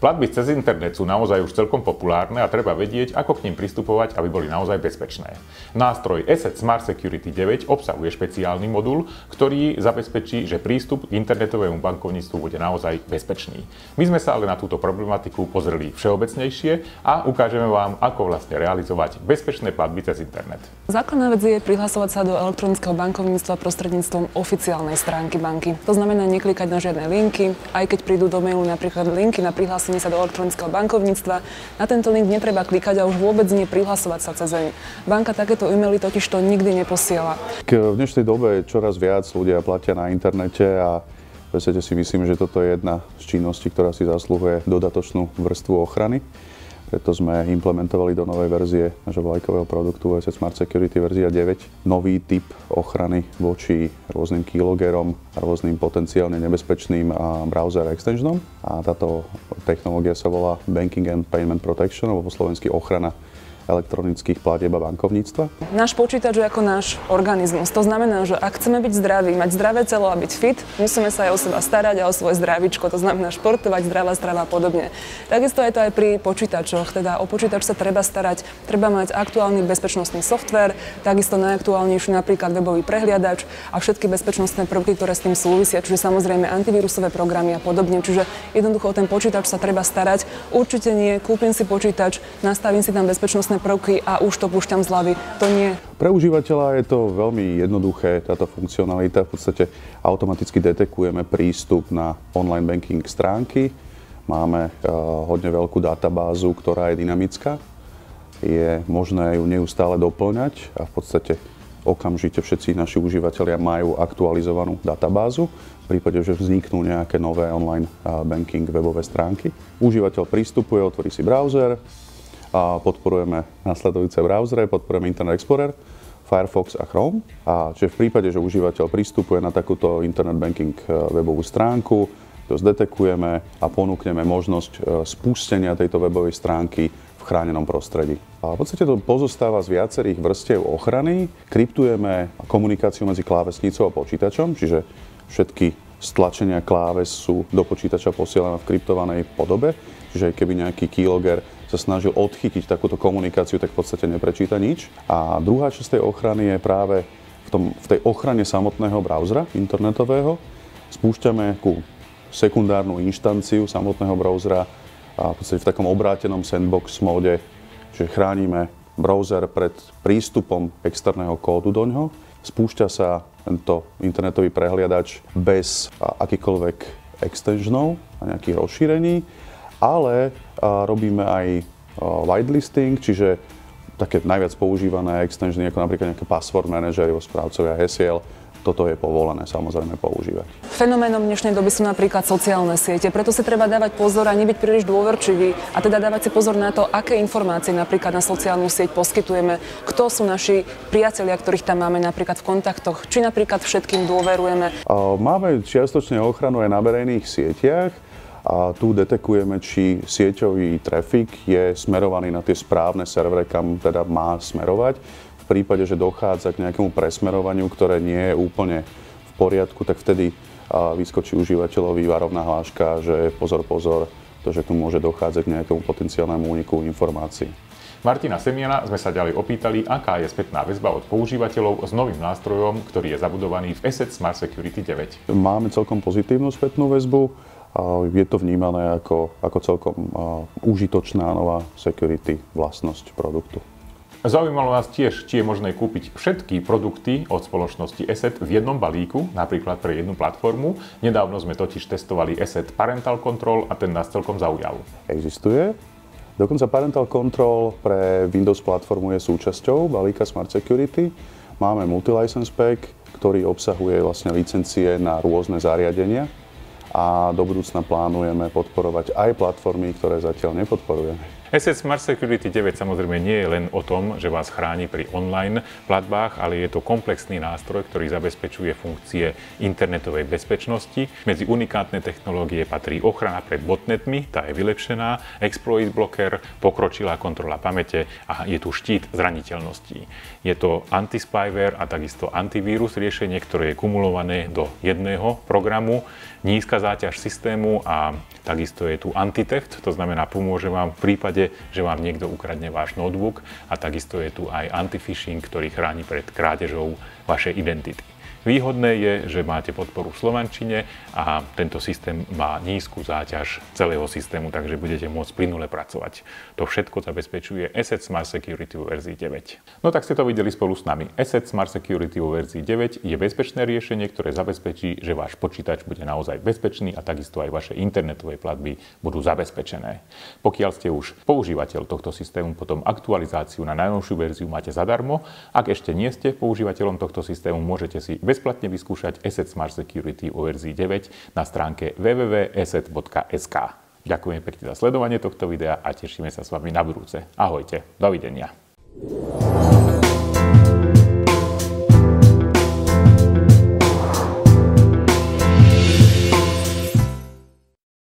Platby cez internet sú naozaj už celkom populárne a treba vedieť, ako k nim pristupovať, aby boli naozaj bezpečné. Nástroj ESET Smart Security 9 obsahuje špeciálny modul, ktorý zabezpečí, že prístup k internetovému bankovníctvu bude naozaj bezpečný. My sme sa ale na túto problematiku pozreli všeobecnejšie a ukážeme vám, ako vlastne realizovať bezpečné platby cez internet. Základná vec je prihlasovať sa do elektronického bankovníctva prostredníctvom oficiálnej stránky banky. To znamená neklikať na žiadne linky, aj keď prídu do mailu napríklad linky na prihlásenie sa do elektronického bankovníctva. Na tento link netreba klikať a už vôbec nie prihlasovať sa cez deň. Banka takéto e-maily totiž to nikdy neposiela. V dnešnej dobe čoraz viac ľudia platia na internete a v podstate si myslím, že toto je jedna z činností, ktorá si zasluhuje dodatočnú vrstvu ochrany. Preto sme implementovali do novej verzie nášho vlajkového produktu ESET Smart Security verzia 9 nový typ ochrany voči rôznym keylogerom a rôznym potenciálne nebezpečným browser extensionom. A táto technológia sa volá Banking and Payment Protection, alebo po slovensky ochrana elektronických platieb a bankovníctva. Náš počítač je ako náš organizmus. To znamená, že ak chceme byť zdraví, mať zdravé telo a byť fit, musíme sa aj o seba starať a o svoje zdravíčko, to znamená športovať, zdravá strava a podobne. Takisto je to aj pri počítačoch, teda o počítač sa treba starať, treba mať aktuálny bezpečnostný softvér, takisto najaktuálnejší napríklad webový prehliadač a všetky bezpečnostné prvky, ktoré s tým súvisia, čiže samozrejme antivírusové programy a podobne. Čiže jednoducho o ten počítač sa treba starať. Určite nie, kúpim si počítač, nastavím si tam bezpečnostné prvky a už to púšťam z hlavy. To nie. Pre užívateľa je to veľmi jednoduché, táto funkcionalita. V podstate automaticky detekujeme prístup na online banking stránky. Máme hodne veľkú databázu, ktorá je dynamická. Je možné ju neustále doplňať a v podstate okamžite všetci naši užívateľia majú aktualizovanú databázu. V prípade, že vzniknú nejaké nové online banking webové stránky. Užívateľ prístupuje, otvorí si browser, a podporujeme nasledujúce browsery, podporujeme Internet Explorer, Firefox a Chrome. A čiže v prípade, že užívateľ pristupuje na takúto internet banking webovú stránku, to zdetekujeme a ponúkneme možnosť spustenia tejto webovej stránky v chránenom prostredí. A v podstate to pozostáva z viacerých vrstiev ochrany. Kryptujeme komunikáciu medzi klávesnicou a počítačom, čiže všetky stlačenia klávesu do počítača posielame v kryptovanej podobe, čiže keby nejaký keylogger sa snažil odchytiť takúto komunikáciu, tak v podstate neprečíta nič. A druhá časť tej ochrany je práve v tej ochrane samotného browsera internetového. Spúšťame ku sekundárnu inštanciu samotného browsera a v podstate v takom obrátenom sandbox móde, že chránime browser pred prístupom externého kódu do ňoho. Spúšťa sa tento internetový prehliadač bez akýkoľvek extensionov a nejakých rozšírení, ale robíme aj whitelisting, čiže také najviac používané extensiony, ako napríklad nejaké password manažery, správcovia hesiel. Toto je povolené samozrejme používať. Fenoménom dnešnej doby sú napríklad sociálne siete, preto si treba dávať pozor a nebyť príliš dôverčivý a teda dávať si pozor na to, aké informácie napríklad na sociálnu sieť poskytujeme, kto sú naši priatelia, ktorých tam máme napríklad v kontaktoch, či napríklad všetkým dôverujeme. Máme čiastočne ochranu aj na verejných sieťach. A tu detekujeme, či sieťový trafik je smerovaný na tie správne servery, kam teda má smerovať. V prípade, že dochádza k nejakému presmerovaniu, ktoré nie je úplne v poriadku, tak vtedy vyskočí užívateľovi varovná hláška, že pozor, že tu môže dochádzať k nejakému potenciálnemu úniku informácií. Martina Semiana sme sa ďalej opýtali, aká je spätná väzba od používateľov s novým nástrojom, ktorý je zabudovaný v ESET Smart Security 9. Máme celkom pozitívnu spätnú väzbu. Je to vnímané ako celkom užitočná nová security vlastnosť produktu. Zaujímalo nás tiež, či je možné kúpiť všetky produkty od spoločnosti ESET v jednom balíku, napríklad pre jednu platformu. Nedávno sme totiž testovali ESET Parental Control a ten nás celkom zaujal. Existuje. Dokonca Parental Control pre Windows platformu je súčasťou balíka Smart Security. Máme multi-license pack, ktorý obsahuje vlastne licencie na rôzne zariadenia. A do budúcna plánujeme podporovať aj platformy, ktoré zatiaľ nepodporujeme. Asset Smart Security 9 samozrejme nie je len o tom, že vás chráni pri online platbách, ale je to komplexný nástroj, ktorý zabezpečuje funkcie internetovej bezpečnosti. Medzi unikátne technológie patrí ochrana pred botnetmi, tá je vylepšená, exploit blocker, pokročilá kontrola pamäte a je tu štít zraniteľností. Je to anti-spyware a takisto antivírus riešenie, ktoré je kumulované do jedného programu, nízka záťaž systému a takisto je tu anti-theft, to znamená pomôže vám v prípade, že vám niekto ukradne váš notebook a takisto je tu aj anti-phishing, ktorý chráni pred krádežou vašej identity. Výhodné je, že máte podporu v slovančine a tento systém má nízku záťaž celého systému, takže budete môcť plynule pracovať. To všetko zabezpečuje Asset Smart Security vo verzii 9. No tak ste to videli spolu s nami. Asset Smart Security vo verzii 9 je bezpečné riešenie, ktoré zabezpečí, že váš počítač bude naozaj bezpečný a takisto aj vaše internetové platby budú zabezpečené. Pokiaľ ste už používateľ tohto systému, potom aktualizáciu na najnovšiu verziu máte zadarmo. Ak ešte nie ste používateľom tohto systému, môžete si bezplatne vyskúšať Asset Smart Security vo verzii 9 na stránke www.asset.sk. Ďakujem pekne za sledovanie tohto videa a tešíme sa s vami na budúce. Ahojte, dovidenia.